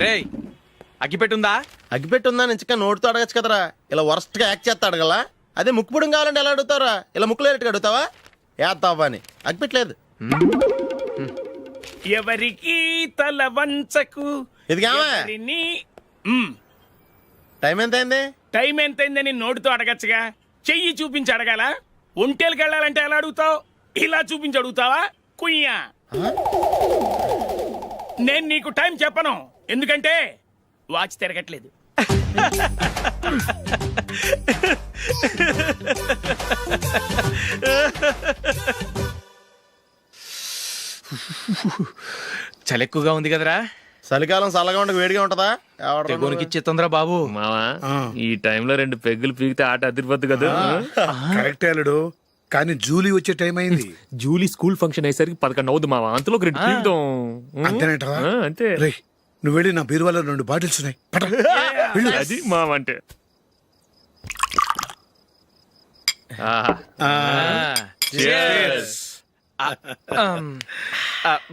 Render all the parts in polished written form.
రేయ్ అగ్గిపెట్టుందా? అగ్గిపెట్టుందా నుంచి నోటితో అడగచ్చు కదరా, ఇలా వరస్ట్ గా యాక్ట్ చేస్తా అడగలా. అదే ముక్కుపుడం కావాలంటే ఎలా అడుగుతారా? ఇలా ముక్కులేటట్టుగా అడుగుతావా? ఏత్తావా అని అగ్గిపెట్టలేదు. ఎవరికి తల వంచకు. ఇది కావా టైం ఎంత అయింది? టైం ఎంతైందని నోటితో అడగచ్చుగా, చెయ్యి చూపించి అడగాల. ఒంటేలకు వెళ్ళాలంటే ఎలా అడుగుతావు? ఇలా చూపించి అడుగుతావా? కుయ్యా. నేను నీకు టైం చెప్పను, ఎందుకంటే వాచ్ తిరగట్లేదు. చలి ఎక్కువగా ఉంది కదరా. చలికాలం చల్లగా ఉండక వేడిగా ఉంటదా? తెగోనికి ఇచ్చేతుందిరా బాబు. మావా ఈ టైంలో 2 పెగ్గులు పీకితే ఆట అదిరిపోద్దు కదా. కరెక్టే అల్లుడు, కానీ జూలీ వచ్చే టైం అయింది. జూలీ స్కూల్ ఫంక్షన్ అయ్యేసరికి 11 అవుద్ది మావా, అంతలో 2 పీకుతాం. అంతేనేటవా? అంతే. రే నువ్వు వెళ్ళి నా బీరువాలో 2 బాటిల్స్ ఉన్నాయి, పట. వెళ్ళు. అది మావా అంటే.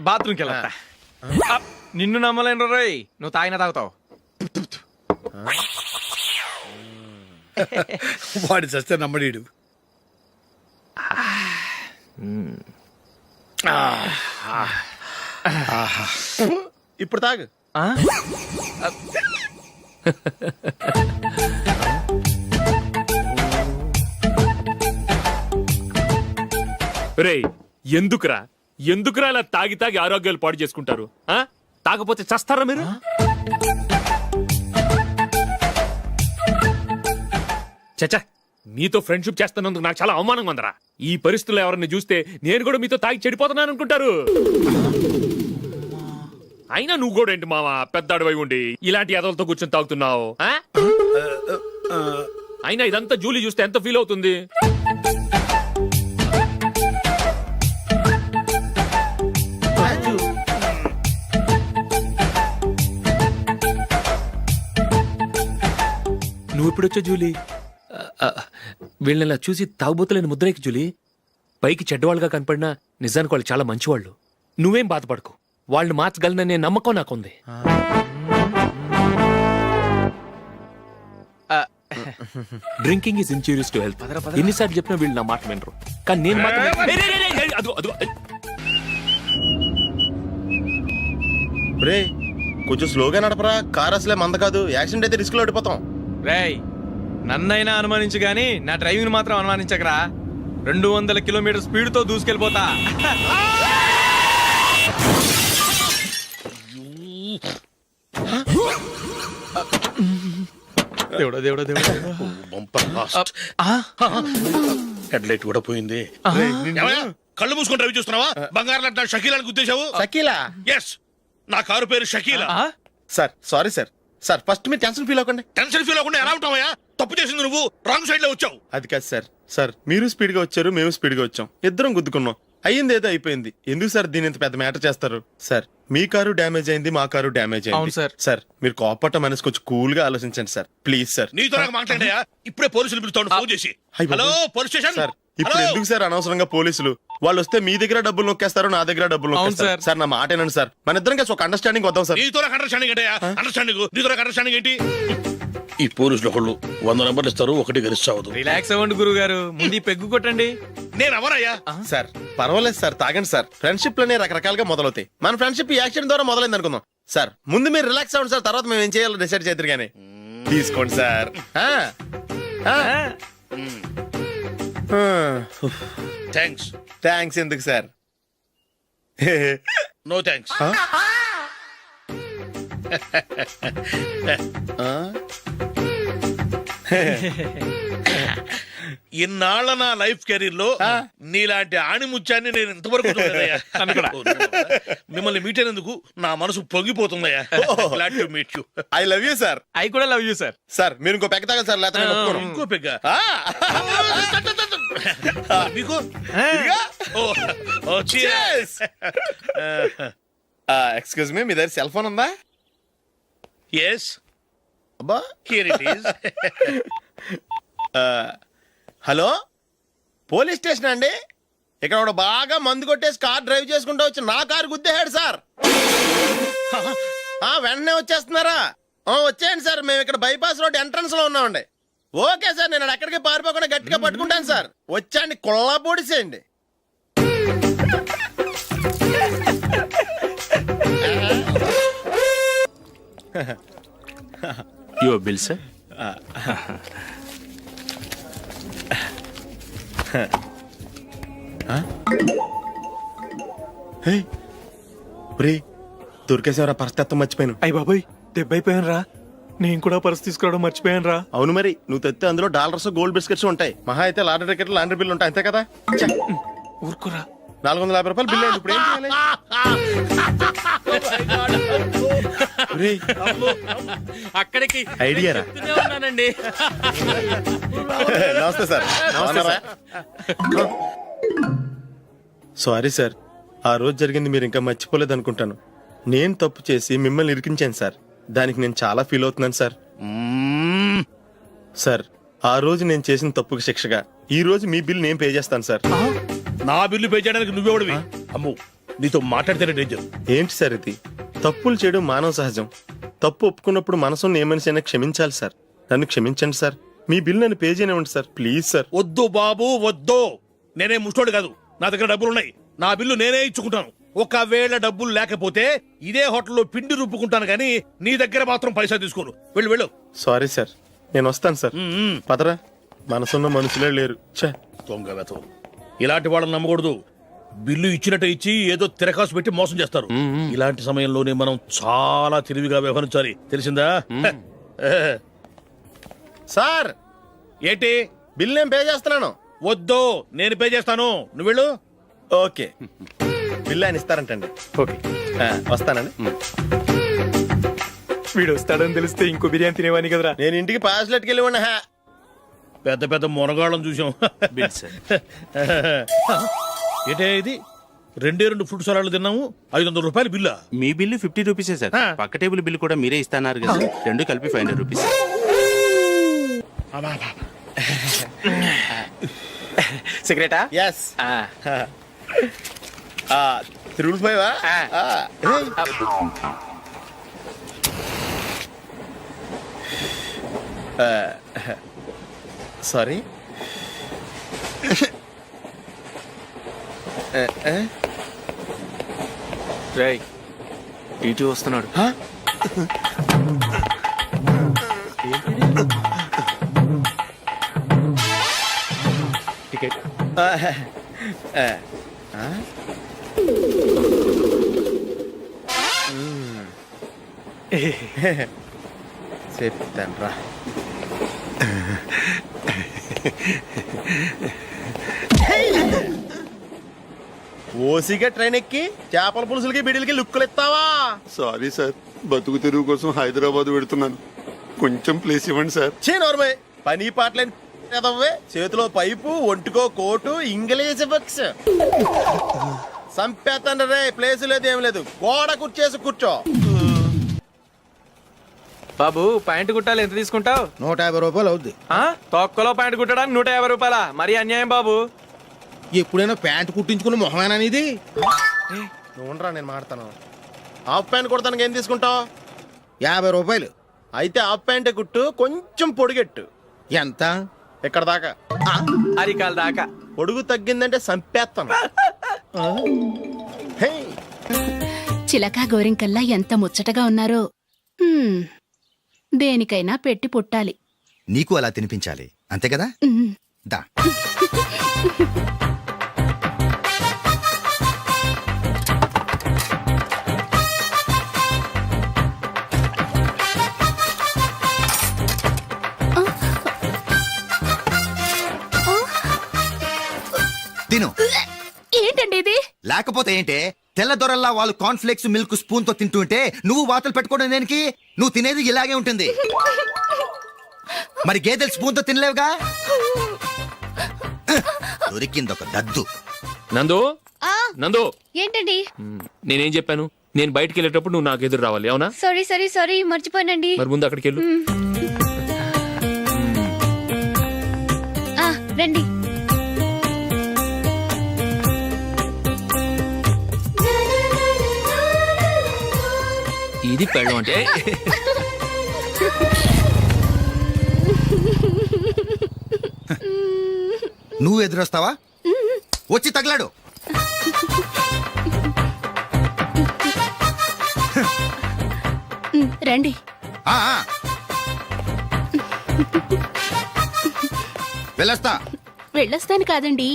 బాత్రూమ్కి వెళ్ళా. నిన్ను నమ్మలేను రోయ్, నువ్వు తాగినా తాగుతావు. వాడి చస్తే నమ్మడీడు. ఇప్పుడు తాగు. రేయ్ ఎందుకురా ఇలా తాగి తాగి ఆరోగ్యాలు పాడు చేసుకుంటారు? తాగపోతే చస్తారా మీరు? చచ్చా, మీతో ఫ్రెండ్షిప్ చేస్తున్నందుకు నాకు చాలా అవమానంగా ఉందరా. ఈ పరిస్థితుల్లో ఎవరిని చూస్తే నేను కూడా మీతో తాగి చెడిపోతున్నాను అనుకుంటారు. అయినా నువ్వు కూడా ఏంటి మావా, పెద్ద అడవై ఉండి ఇలాంటి ఎదలతో కూర్చొని తాగుతున్నావు? అయినా ఇదంతా జూలీ చూస్తే ఎంత ఫీల్ అవుతుంది? నువ్వు ఎప్పుడొచ్చా జూలీ? వీళ్ళని చూసి తాగుబోతులేని ముద్రేకి జూలీ. పైకి చెడ్డవాళ్ళుగా కనపడినా నిజానికి వాళ్ళు చాలా మంచివాళ్ళు. నువ్వేం బాధపడకు, వాళ్ళని మార్చగలననే నమ్మకం నాకుంది. Drinking is injurious to health. ఎన్నిసార్లు చెప్పినా వీళ్ళు నా మాట వినరు, కానీ నేను మాత్రం. రే కొంచెం స్లోగా నడపరా, కార్ అసలే మంద కాదు. యాక్సిడెంట్ అయితే రిస్క్ లో ఓడిపోతాం. రేయ్ నన్నైనా అనుమానించు గాని నా డ్రైవింగ్ మాత్రం అనుమానించకరా. 200 కిలోమీటర్ స్పీడ్ తో దూసుకెళ్ళిపోతా. దేవుడా దేవుడా దేవుడా. హెడ్ లైట్ కూడా పోయింది. కళ్ళు మూసుకొని రవి చూస్తున్నావా? బంగారం లాంటి షకీలాని గుద్దేశావు. షకీలా? ఎస్, నా కారు పేరు Shakeela. Sir sorry sir. Sir first మీరు టెన్షన్ ఫీల్ అవ్వకండి. టెన్షన్ ఫీల్ అవ్వకుండా ఎలా ఉంటావయ్యా? తప్పు చేసింది నువ్వు, రాంగ్ సైడ్ లో వచ్చావు. అది కాదు సార్. సార్ మీరు స్పీడ్ గా వచ్చారు, మేము స్పీడ్ గా వచ్చాం, ఇద్దరం గుద్దుకున్నాం. అయ్యింది ఏదో అయిపోయింది. ఎందుకు సార్ దీని ఇంత పెద్ద మ్యాటర్ చేస్తారు? సార్ మీ కారు డ్యామేజ్ అయింది, మా కారు డ్యామేజ్ అయింది. సార్. సార్ మీరు కోపట్ట మనసు కొంచెం కూల్ గా ఆలోచించండి సార్, ప్లీజ్ సార్. నీతో నాకు మాట్లాడాయా? ఇప్పుడే పోలీసులు పిలుస్తాను, ఫోన్ చేసి. Hello police station. సార్ ఇప్పుడు ఎందుకు సార్ అనవసరంగా పోలీసులు? వాళ్ళు వస్తే మీ దగ్గర డబ్బులు నొక్కేస్తారు, నా దగ్గర డబ్బులు నొక్కేస్తారు. సార్ నా మాట ఏనండి సార్, మన ఇద్దరం కలిసి ఒక అండర్స్టాండింగ్ వద్దాం సార్. నీతో నాకు అండర్స్టాండింగ్ ఏంటయ్యా? అండర్స్టాండింగ్ నీతో నాకు అండర్స్టాండింగ్ ఏంటి? ఈ పోలీసులు ఒకళ్ళు 100 నెంబర్లు ఇస్తారు, ఒకటి గెలిచావదు. రిలాక్స్ అవ్వండి గురువు గారు, ముందు ఈ పెగ్గు కొట్టండి. నేను ఎవరయ్యా? సార్ పర్వాలేదు సార్, తాగండి సార్. ఫ్రెండ్షిప్ లోనే రకరకాలుగా మొదలవుతాయి. మన ఫ్రెండ్షిప్ ఈ యాక్సిడెంట్ ద్వారా మొదలైంది అనుకుందాం. సార్ ముందు మీరు రిలాక్స్ అవ్వండి సార్, తర్వాత మేము ఏం చేయాలో డిసైడ్ చేద్దరు గానీ. తీసుకోండి సార్. థ్యాంక్స్. థ్యాంక్స్ ఎందుకు సార్? No thanks. ఇన్నాళ్ళ నా లైఫ్ కెరీర్ లో నీలాంటి ఆణిముత్యాన్ని నేను ఇంతవరకు చూడలేదయ్యా. మిమ్మల్ని మీట్ అయినందుకు నా మనసు పొంగిపోతుందయ్యా. Glad to meet you. I love you sir. ఐ కూడా లవ్ యూ సార్. సార్ మీరు ఇంకో పెక్క తాగండి సార్, లేకపోతే నేను ఒప్పుకోను. ఇంకో పెగ్గ మీకు? ఎక్స్క్యూజ్ మీ, మీ దగ్గర సెల్ ఫోన్ ఉందా? ఎస్, అబ్బా here it is. Hello police station అండి. ఇక్కడ ఒకడు బాగా మందు కొట్టేసి కార్ డ్రైవ్ చేసుకుంటూ వచ్చి నా కారు గుద్దేశాడు సార్. వెంటనే వచ్చేస్తున్నారా? వచ్చేయండి సార్, మేము ఇక్కడ బైపాస్ రోడ్ ఎంట్రన్స్ లో ఉన్నామండి. ఓకే సార్, నేను ఎక్కడికి పారిపోకుండా గట్టిగా పట్టుకుంటాను సార్. వచ్చాండి, కుళ్ళ పొడిసేయండి. Your bill sir. దొరికేసేవరా, పరిస్థితి మర్చిపోయాను. అయ్య బాబాయ్, దెబ్బైపోయాను రా. నేను కూడా పర్స్ తీసుకురావడం మర్చిపోయాను రా. అవును మరి, నువ్వు తెస్తే అందులో డాలర్స్ గోల్డ్ బిస్కెట్స్ ఉంటాయి. మహా అయితే లాటరీ టికెట్ లాండ్రీ బిల్లు ఉంటాయి, అంతే కదా. ఊరుకోరా. 450 రూపాయలు బిల్లు అయింది. ఇప్పుడు ఏం చేయాలి? ఒరేయ్, అక్కడికి ఐడియా రా. చెప్తూనే ఉన్నానండి. నమస్తే సార్. బాగున్నారా? సారీ సార్, ఆ రోజు జరిగింది మీరు ఇంకా మర్చిపోలేదు అనుకుంటాను. నేను తప్పు చేసి మిమ్మల్ని ఇరికించాను సార్. దానికి నేను చాలా ఫీల్ అవుతున్నాను సార్. సార్, ఆ రోజు నేను చేసిన తప్పుకి శిక్షగా ఈ రోజు మీ బిల్ నేను పే చేస్తాను సార్. నా బిల్లు పే చేయడానికి నువ్వెవడివి? అమ్ము, నీతో మాట్లాడితేనే డేంజర్. ఏంటి సార్ ఇది? తప్పులు చేయడం మానవ సహజం. తప్పు ఒప్పుకున్నప్పుడు మనసుని ఏ మనిషి అయినా క్షమించాలి సార్. నన్ను క్షమించండి సార్. మీ బిల్ నన్ను పే చేయనివ్వండి సార్, ప్లీజ్ సార్. వద్దు బాబు, వద్దు. నేనే ముష్టోడు కాదు, నా దగ్గర డబ్బులున్నాయి. నా బిల్లు నేనే ఇచ్చుకుంటాను. ఒకవేళ డబ్బులు లేకపోతే ఇదే హోటల్లో పిండి రుబ్బుకుంటాను, కానీ నీ దగ్గర మాత్రం పైసా తీసుకోను. వెళ్ళు వెళ్ళు. సారీ సార్, నేను వస్తాను సార్. పదరా, మనసున్న మనుషులే లేరు. ఛే, దొంగ వెతవు. ఇలాంటి వాళ్ళని నమ్మకూడదు. బిల్లు ఇచ్చినట్టు ఇచ్చి ఏదో తిరకాసు పెట్టి మోసం చేస్తారు. ఇలాంటి సమయంలోనే మనం చాలా తెలివిగా వ్యవహరించాలి, తెలిసిందా? సార్, ఏంటి? బిల్ నేను పే చేస్తున్నాను. వద్దు, నేను పే చేస్తాను, నువ్వు వెళ్ళు. ఓకే, బిల్ ఆయన ఇస్తారంటండి. ఓకే, వస్తానండి. వీడు వస్తాడని తెలిస్తే ఇంకో బిర్యానీ తినేవాని కదరా. నేను ఇంటికి పాస్లెట్కి వెళ్ళి ఉన్నా. పెద్ద పెద్ద మునగాళ్ళం చూసాం. Bill sir. ఏంటే ఇది? 2 ఫ్రూట్ సలాడ్లు తిన్నాము, 500 రూపాయలు బిల్లా? మీ బిల్లు 50 రూపీసే సార్. ఆ. పక్క టేబుల్ బిల్లు కూడా మీరే ఇస్తాన్నారు కదా, రెండు కలిపి 500 రూపీస్. సిగరెటా? ఎస్. 3 సారీ. రేయ్, ఇటు వస్తున్నాడు. టికెట్. చెప్తాను రా. ఓసిగా ట్రైన్ ఎక్కి చేపల పులుసులకి బిడిలకి లుక్కులు ఇస్తావా? సారీ సార్, బతుకు తెరువు కోసం హైదరాబాద్ పెడుతున్నాను, కొంచెం ప్లేస్ ఇవ్వండి సార్. నోర్మే, పని పాటలేని ఎదవ్వే. చేతిలో పైపు, ఒంటికో కోటు, ఇంగ్లీష్ బుక్స్. సంపేతండ్రి రే, ప్లేస్ లేదు ఏం లేదు, గోడ కుర్చేసి కూర్చో. బాబు, ప్యాంటు కుట్టాలి, ఎంత తీసుకుంటావు? 150 రూపాయలు అవుద్ది. తొక్కలో ప్యాంటు కుట్టడానికి 150 రూపాయలా? మరి అన్యాయం బాబు. ఎప్పుడైనా ప్యాంట్ కుట్టించుకున్న మొహమేనా ఇది? నువ్వురా, నేను మాడతాను. హాఫ్ ప్యాంట్ కుడతానికి ఏం తీసుకుంటావు? 50 రూపాయలు. అయితే హాఫ్ ప్యాంటే కుట్టు, కొంచెం పొడిగెట్టు. ఎంత? ఇక్కడ దాకా, అరికాల దాకా. పొడుగు తగ్గిందంటే సంపేస్తాను. హే, చిలకా గోరింకల్లా ఎంత ముచ్చటగా ఉన్నారో. దేనికైనా పెట్టి పుట్టాలి. నీకు అలా తినిపించాలి, అంతే కదా? దా. తిను. ఏంటండి ఇది? లేకపోతే ఏంటే, తెల్లదొరల్లా వాళ్ళు కార్న్ఫ్లేక్స్ మిల్క్ స్పూన్ తో తింటుంటే నువ్వు వాతలు పెట్టుకోవడం దేనికి? నువ్వు తినేది ఇలాగే ఉంటుంది. మరి గేదెలు స్పూన్ తో తినలేవుగా. దొరికింది ఒక దద్దు. నందు, నందు, ఏంటండి? నేనేం చెప్పాను? నేను బయటికి వెళ్ళేటప్పుడు నువ్వు నాకు ఎదురు రావాలి, అవునా? సారీ సారీ సారీ, మర్చిపోయానండి. మరి ముందు అక్కడికి వెళ్ళు. రండి. ఇది ఇది పెళ్ళం అంటే. నువ్వు ఎదురొస్తావా? వచ్చి తగలాడు. రండి. ఆ, ఆ. వెళ్ళొస్తా. వెళ్ళొస్తాను కాదండి,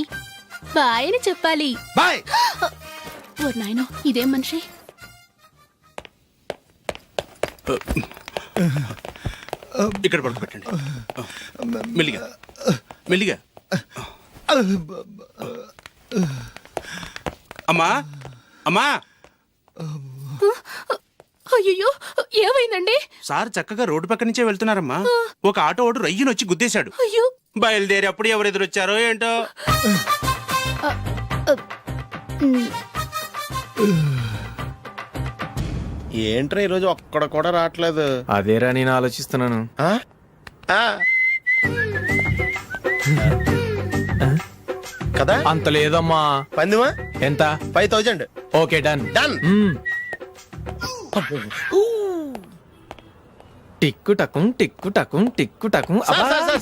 బాయ్ అని చెప్పాలి. బాయ్. ఓ నాయనో, ఇదేం మనిషి. ఇక్కడ పడుకోబెట్టండి. మెల్లిగా మెల్లిగా. అమ్మా అమ్మా, అయ్యో, ఏమైందండి? సార్ చక్కగా రోడ్డు పక్క నుంచే వెళ్తున్నారమ్మా. ఒక ఆటో ఓడు రయ్యను వచ్చి గుద్దేశాడు. అయ్యో. బయలుదేరి అప్పుడు ఎవరు ఎదురొచ్చారో ఏంటో. ఏంట్రా ఈరోజు ఒక్కడ కూడా రావట్లేదు. అదేరా నేను ఆలోచిస్తున్నాను. ఆ? ఆ. కదా అంత లేదమ్మా. పందిమా ఎంత? 5000. Okay, done. డన్. టిక్కు టకుం టిక్కు టకుం టిక్కు టకుం.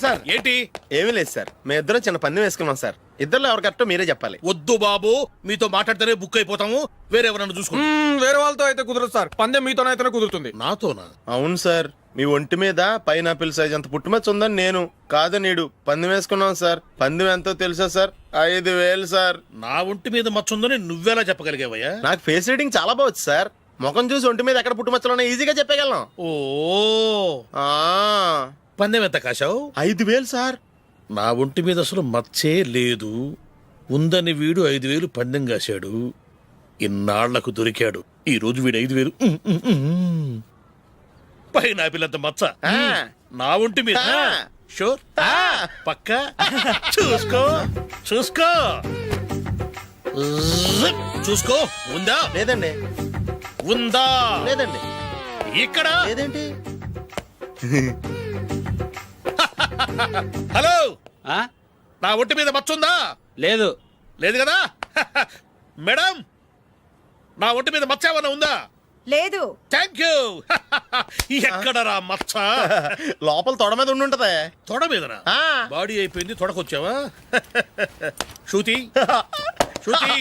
సార్ ఏంటి? ఏమీ లేదు సార్, మేము ఇద్దరం చిన్న పందెం వేసుకున్నాం సార్. ఇద్దరు ఎవరు కరెక్టో మీరే చెప్పాలి. వద్దు బాబు, మీతో మాట్లాడితేనే బుక్ అయిపోతాము. వేరే ఎవరన్నా చూసుకోండి. వేరే వాళ్ళతో అయితే కుదరదు సార్, పందెం మీతోనైతేనే కుదురుతుంది. నాతోనా? అవును సార్, మీ ఒంటి మీద పైనాపిల్ సైజ్ అంత పుట్టుమచ్చ ఉందని నేను కాదు నీడు పందెం వేసుకున్నాం సార్. పందెం ఎంతో తెలుసా సార్? 5000 సార్. నా ఒంటి మీద మచ్చ ఉందని నువ్వెలా చెప్పగలిగావయ్యా? నాకు ఫేస్ రీడింగ్ చాలా బాగుంది సార్. ముఖం చూసి ఒంటి మీద ఎక్కడ పుట్టుమచ్చలో ఈజీగా చెప్పగలం. ఓ, ఆ, పందెం ఎంత కాశావు? 5000 సార్. నా ఒంటి మీద అసలు మచ్చే లేదు. ఉందని వీడు 5000 పందెం కాశాడు. ఇన్నాళ్లకు దొరికాడు. ఈ రోజు వీడు 5000. పైన పిల్లంత మచ్చ ఆ. నా ఒంటి మీద. ఆ. షూర్? ఆ. పక్క చూసుకో చూసుకో జిప్. చూసుకో. ఉందా? లేదండి. ఉందా? లేదండి. ఇక్కడ లేదేంటి? హలో, ఆ? నా ఒంటి మీద మచ్చ ఉందా? లేదు. లేదు కదా? మేడం, నా ఒంటి మీద మచ్చ ఏమన్నా ఉందా? లేదు. Thank you. ఎక్కడరా మచ్చ? లోపల తొడ మీద ఉండుంటదే. తొడ మీదనా? ఆ. బాడీ అయిపోయింది, తొడకొచ్చావా? శృతి శృతి.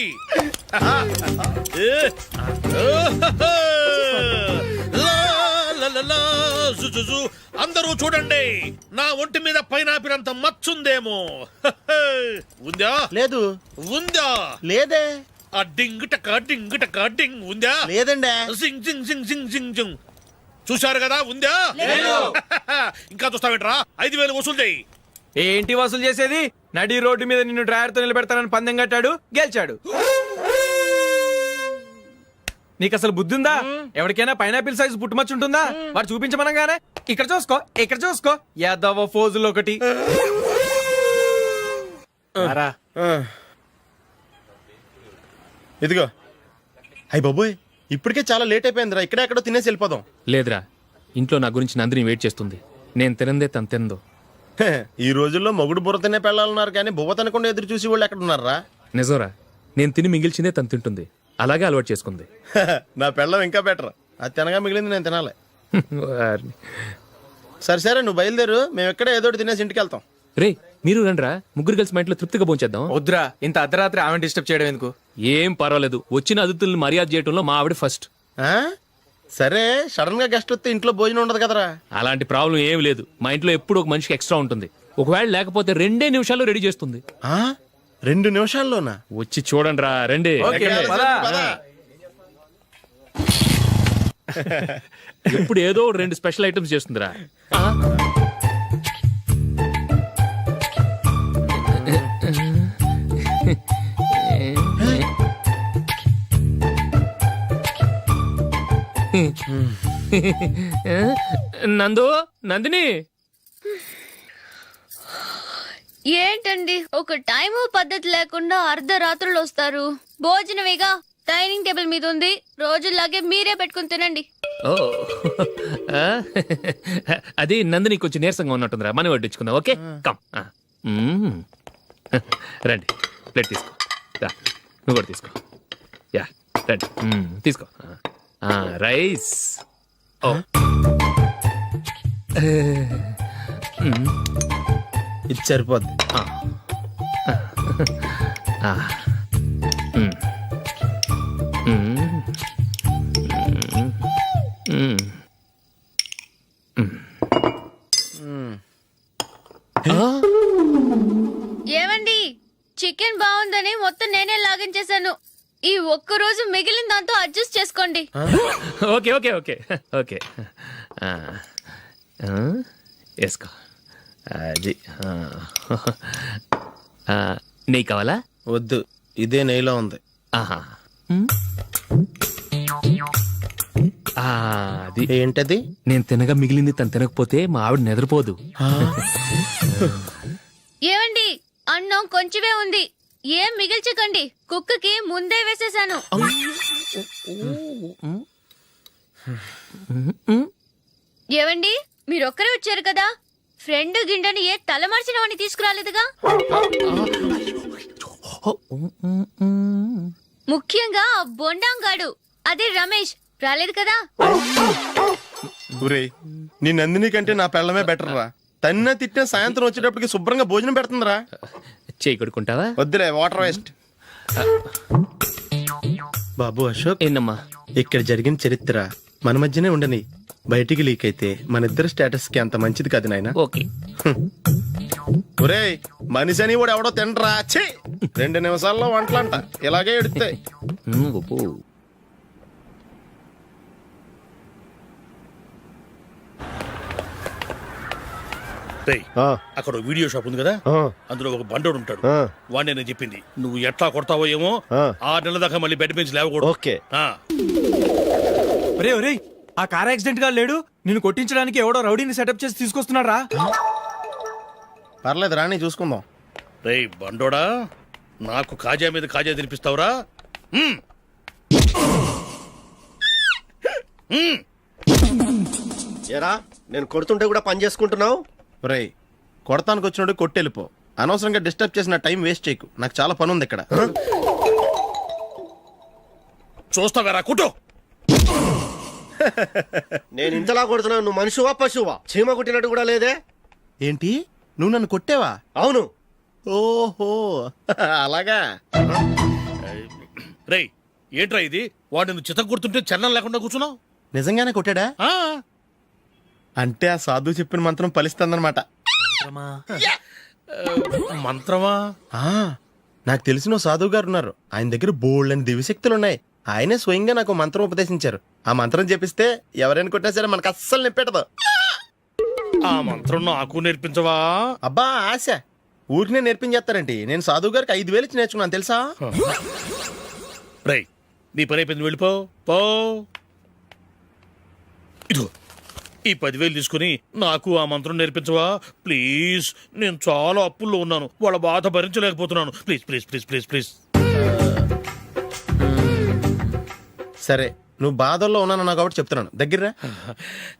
ఏ. లా, లా, లా, లా, జు, జు, జు. అందరూ చూడండి, నా ఒంటి మీద పైనాపిల్ అంత మచ్చుందేమో. ఉందా? లేదు. ఉందా? లేదే. ఆ డింగ్ టక డింగ్ టక డింగ్. ఉందా? లేదండి. జింగ్ జింగ్ జింగ్ జింగ్ జింగ్ జింగ్. చూశారు కదా? ఉందా? ఇంకా చూస్తావేంట్రా? 5000 వసూలు చేయి. ఏంటి వసూలు చేసేది? నడి రోడ్డు మీద నిన్ను డ్రైవర్తో నిలబెడతానని పందెం కట్టాడు, గెలిచాడు. నీకు అసలు బుద్ధి ఉందా? ఎవరికైనా పైనాపిల్ సైజ్ పుట్టుమచ్చు ఉంటుందా? వాడు చూపించమనగానే ఇక్కడ చూసుకో, ఇక్కడ చూసుకో, యాదవ ఫోజులు ఒకటి. రా. ఆ. ఇదిగో. అయ్య బాబోయ్, ఇప్పటికే చాలా లేట్ అయిపోయిందిరా. ఇక్కడే ఎక్కడో తినేసి వెళ్ళిపోదాం. లేదురా, ఇంట్లో నా గురించి నందిని వెయిట్ చేస్తుంది. నేను తినందే తను తిందో. హే, ఈ రోజుల్లో మొగుడు బుర్ర తినే పెళ్ళాలన్నారు కానీ బువ్వ తినకుండా ఎదురు చూసి వాళ్ళు ఎక్కడ ఉన్నారా? నిజంరా, నేను తిని మిగిల్చిందే తను తింటుంది. అలాగే అలవాటు చేసుకుంది. నా పెళ్ళం ఇంకా బెటర్. అది తినగా మిగిలింది నేను తినాలి. వారిని. సరే సరే, నువ్వు బయలుదేరు. మేము ఎక్కడ ఏదో ఒకటి తినేసి ఇంటికి వెళ్తాం. రే, మీరు రండ్రా, ముగ్గురు కలిసి మా ఇంట్లో తృప్తిగా పోంచేద్దాం. వద్దురా, ఇంత అర్ధరాత్రి ఆమె డిస్టర్బ్ చేయడం ఎందుకు? ఏం పర్వాలేదు, వచ్చిన అతిథులను మర్యాద చేయడంలో మా ఆవిడ ఫస్ట్. ఆ? సరే, సడన్ గా గెస్ట్ వస్తే ఇంట్లో భోజనం ఉండదు కదరా. అలాంటి ప్రాబ్లం ఏం లేదు. మా ఇంట్లో ఎప్పుడు ఒక మనిషికి ఎక్స్ట్రా ఉంటుంది. ఒకవేళ లేకపోతే 2 నిమిషాల్లో రెడీ చేస్తుంది. ఆ? 2 నిమిషాల్లోనా? వచ్చి చూడండి రా, రండి. ఓకే, పద. ఎప్పుడు ఏదో 2 స్పెషల్ ఐటమ్స్ చేస్తుందిరా. నందు, నందిని. ఏంటండి ఒక టైము పద్ధతి లేకుండా అర్ధరాత్రులు వస్తారు? భోజనమేగా డైనింగ్ టేబుల్ మీద ఉంది, రోజుల్లాగే మీరే పెట్టుకుని తినండి. ఓ, అది నందిని కొంచెం నీరసంగా ఉన్నట్టుందిరా, మనం వడ్డించుకుందాం. Okay, come. రండి, ప్లేట్ తీసుకో. రా, నువ్వు కూడా తీసుకో. యా, రండి, తీసుకో. రైస్. ఇది సరిపోద్ది. ఏమండి చికెన్ బాగుందని మొత్తం నేనే లాగించేశాను. ఈ ఒక్క రోజు మిగిలిన దాంతో అడ్జస్ట్ చేసుకోండి. ఓకే ఓకే ఓకే ఓకే వేసుకో. అది నెయ్యి కావాలా? వద్దు, ఇదే నెయ్యిలో ఉంది. ఆహా. అది ఏంటది? నేను తినగా మిగిలింది తను తినకపోతే మా ఆవిడ నిద్రపోదు. ఏమండి అన్నం కొంచెమే ఉంది, ఏం మిగిల్చకండి. కుక్కకి ముందే వేసేసాను. ఏవండి మీరొక్కరే వచ్చారు కదా, ఫ్రెండ్ గిండెని ఏ తలమార్చిన వాడిని తీసుకురాలేదుగా. ముఖ్యంగా ఆ బొండాంగాడు అదే రమేష్ రాలేదు కదా. ఊరే, నీ నందిని కంటే నా పెళ్ళమే బెటర్ రా. తన్న తిట్టిన సాయంత్రం వచ్చేటప్పటికి శుభ్రంగా భోజనం పెడుతుందిరా. చేయి కొడుకుంటావా? వద్దులే, వాటర్ వేస్ట్. బాబు అశోక్, ఏందమ్మా? ఇక్కడ జరిగిన చరిత్ర మన మధ్యనే ఉండని, బయటికి లీక్ అయితే మన ఇద్దరు స్టేటస్ కి అంత మంచిది కాదు నాయన. ఓకే. ఒరేయ్, మనిషి అని కూడా ఎవడో తినరా. ఛీ, 2 నిమిషాల్లో వంటలంట ఇలాగే ఎడుతాయి. గొప్ప. రేయ్, అక్కడ ఓ వీడియో షాప్ ఉంది కదా, అందులో ఒక బండోడు ఉంటాడు. వాడిని నేను చెప్పింది నువ్వు ఎట్లా కొడతావో ఏమో. 6 నెలల దాకా మళ్ళీ బెడ్ పెంచి లేవకూడదు. ఓకే. ఒరే ఒరే, ఆ కార్ యాక్సిడెంట్ గా లేడు, నిన్ను కొట్టించడానికి ఎవడో రౌడీని సెటప్ చేసి తీసుకొస్తున్నాడు రా. పర్లేదు రాని, చూసుకుందాం. రేయ్ బండోడా, నాకు కాజా మీద కాజా తినిపిస్తావురా? ఎరా నేను కొడుతుంటే కూడా పని చేసుకుంటున్నావు. ఒరేయ్, కొడతానికి వచ్చినోడు కొట్టెళ్ళిపో. అనవసరంగా డిస్టర్బ్ చేసిన టైం వేస్ట్ చేయకు, నాకు చాలా పని ఉంది ఇక్కడ. చూస్తావేరా కుట్టు. నేను ఇంతలా కొడుతున్నావు, నువ్వు మనిషివా పశువా? చీమ కుట్టినట్టు కూడా లేదే. ఏంటి, నువ్వు నన్ను కొట్టేవా? అవును. ఓహో, అలాగా. రేయ్ ఏంట్రా ఇది, వాడు నువ్వు చిత్త గుర్తుంటే చలనం లేకుండా కూర్చున్నావు. నిజంగానే కొట్టాడా? ఆ, అంటే ఆ సాధువు చెప్పిన మంత్రం ఫలిస్తుందన్నమాట. మంత్రమా? నాకు తెలిసిన ఓ సాధువు గారు ఉన్నారు, ఆయన దగ్గర బోల్డ్ అని దివ్యశక్తులు ఉన్నాయి. ఆయనే స్వయంగా నాకు మంత్రం ఉపదేశించారు. ఆ మంత్రం చెప్పిస్తే ఎవరైనా కొట్టినా సరే మనకు అస్సలు నిప్పెట్టదు. ఆ మంత్రం నాకు నేర్పించవా? అబ్బా ఆశ, ఊరినే నేర్పించేస్తారండి. నేను సాధువు గారికి 5,000 ఇచ్చి నేర్చుకున్నాను తెలుసా. రేయ్ నీ పని అయిపోయింది, వెళ్ళిపో పో. ఇదిగో ఈ 10,000 తీసుకుని నాకు ఆ మంత్రం నేర్పించవా ప్లీజ్. నేను చాలా అప్పుల్లో ఉన్నాను, వాళ్ళ బాధ భరించలేకపోతున్నాను. Please please please please please. సరే, నువ్వు బాధల్లో ఉన్నాను నాకు కాబట్టి చెప్తున్నాను. దగ్గర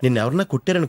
నిన్ను ఎవరన్నా కుట్టారని